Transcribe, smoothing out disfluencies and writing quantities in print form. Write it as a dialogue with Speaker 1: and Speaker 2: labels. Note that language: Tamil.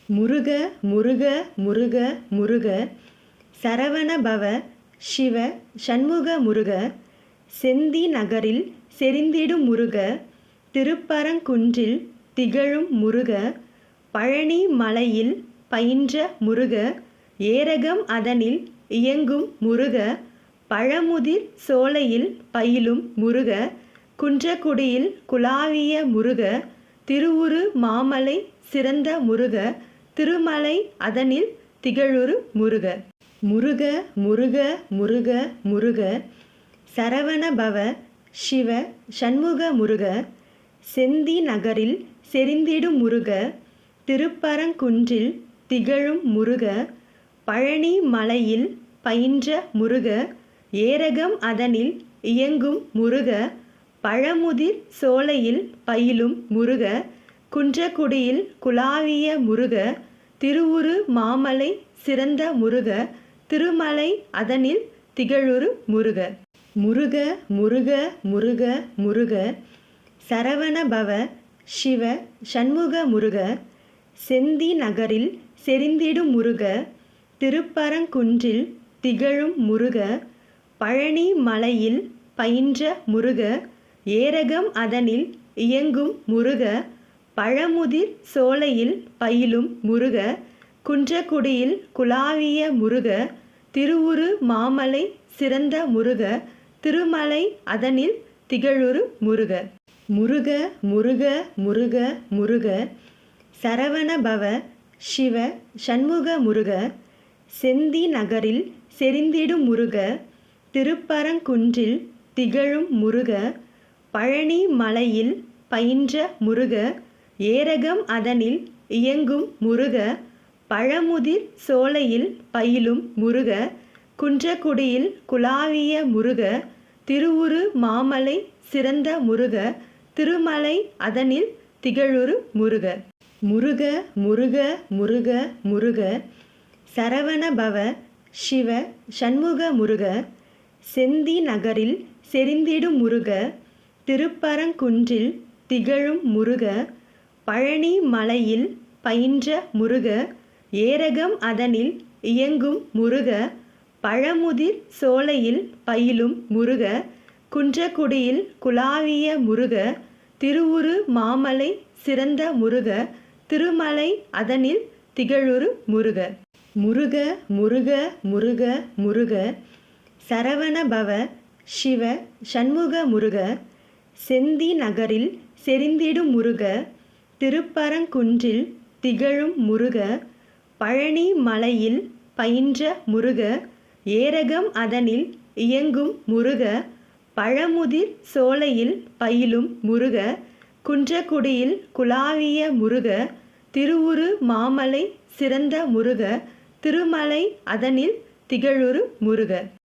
Speaker 1: முருக முருக முருக முருக சரவண பவ சிவ சண்முக முருக செந்தி நகரில் செறிந்திடும் முருக திருப்பரங்குன்றில் திகழும் முருக பழனி மலையில் பயின்ற முருக ஏரகம் அதனில் இயங்கும் முருக பழமுதிர் சோலையில் பயிலும் முருக குன்றக்குடியில் குலாவிய முருக திருவுரு மாமலை சிறந்த முருக திருமலை அதனில் திகழுரு முருக முருக முருக முருக முருக சரவண பவ சிவ சண்முக முருக செந்தி நகரில் செறிந்திடும் முருக திருப்பரங்குன்றில் திகழும் முருக பழனி மலையில் பயின்ற முருக ஏரகம் அதனில் இயங்கும் முருக பழமுதிர் சோலையில் பயிலும் முருக குன்றக்குடியில் குலாவிய முருக திருவுரு மாமலை சிறந்த முருக திருமலை அதனில் திகழுரு முருக முருக முருக முருக முருக சரவண பவ சிவ சண்முக முருக செந்தி நகரில் செறிந்திடும் முருக திருப்பரங்குன்றில் திகழும் முருக பழனி மலையில் பயின்ற முருக ஏரகம் அதனில் இயங்கும் முருக பழமுதிர் சோலையில் பயிலும் முருக குன்றக்குடியில் குலாவிய முருக திருவுரு மாமலை சிறந்த முருக திருமலை அதனில் திகழுரு முருக முருக முருக முருக முருக சரவண பவ சிவ சண்முக முருக செந்தி நகரில் செறிந்திடும் முருக திருப்பரங்குன்றில் திகழும் முருக பழனி மலையில் பயின்ற முருக ஏரகம் அதனில் இயங்கும் முருக பழமுதிர் சோலையில் பயிலும் முருக குன்றக்குடியில் குலாவிய முருக திருவுரு மாமலை சிறந்த முருக திருமலை அதனில் திகழுரு முருக முருக முருக முருக முருக சரவண பவ சிவ சண்முக முருக செந்தி நகரில் செறிந்திடும் முருக திருப்பரங்குன்றில் திகழும் முருக பழனி மலையில் பயின்ற முருக ஏரகம் அதனில் இயங்கும் முருக பழமுதிர் சோலையில் பயிலும் முருக குன்றக்குடியில் குலாவிய முருக திருவுரு மாமலை சிறந்த முருக திருமலை அதனில் திகழுரு முருக முருக முருக முருக முருக சரவண பவ சிவ சண்முக முருக செந்தி நகரில் செறிந்திடும் முருக திருப்பரங்குன்றில் திகழும் முருக பழனி மலையில் பயின்ற முருக ஏரகம் அதனில் இயங்கும் முருக பழமுதிர் சோலையில் பயிலும் முருக குன்றக்குடியில் குலாவிய முருக திருவுரு மாமலை சிறந்த முருக திருமலை அதனில் திகழுரு முருக